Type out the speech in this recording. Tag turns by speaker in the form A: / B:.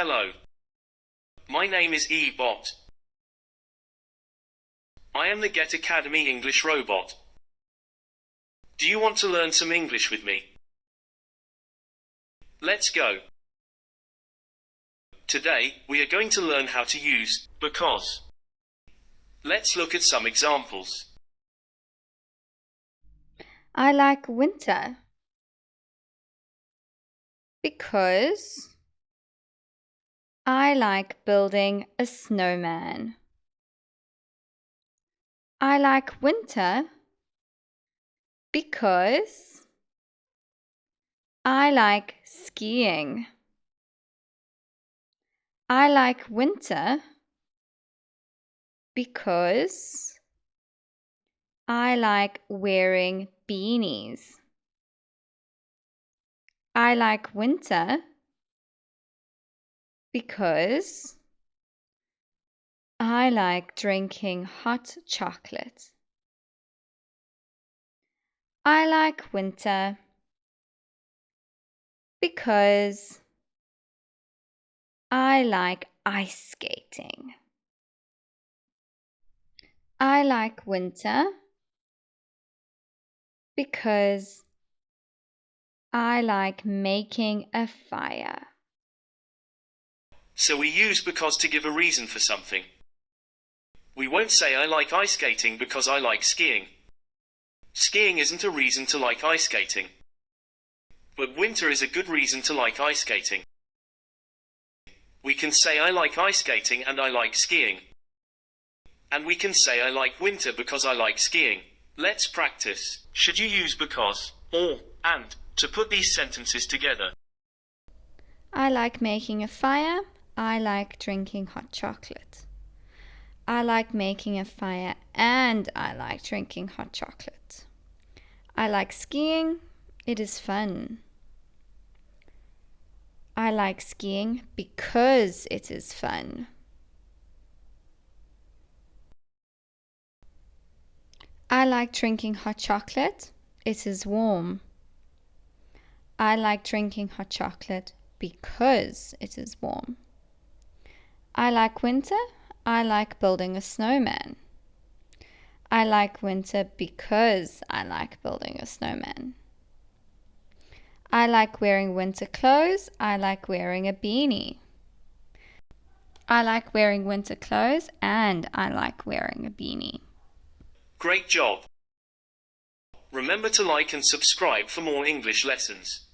A: Hello. My name is eBot. I am the Get Academy English robot. Do you want to learn some English with me? Let's go. Today, we are going to learn how to use because. Let's look at some examples.
B: I like winter because I like building a snowman. I like winter because I like skiing. I like winter because I like wearing beanies. I like winter because I like drinking hot chocolate. I like winter because I like ice skating. I like winter because I like making a fire.
A: So we use because to give a reason for something. We won't say I like ice skating because I like skiing. Skiing isn't a reason to like ice skating. But winter is a good reason to like ice skating. We can say I like ice skating and I like skiing. And we can say I like winter because I like skiing. Let's practice. Should you use because, or, and, to put these sentences together?
B: I like making a fire. I like drinking hot chocolate. I like making a fire and I like drinking hot chocolate. I like skiing. It is fun. I like skiing because it is fun. I like drinking hot chocolate. It is warm. I like drinking hot chocolate because it is warm. I like winter. I like building a snowman. I like winter because I like building a snowman. I like wearing winter clothes. I like wearing a beanie. I like wearing winter clothes and I like wearing a beanie.
A: Great job! Remember to like and subscribe for more English lessons.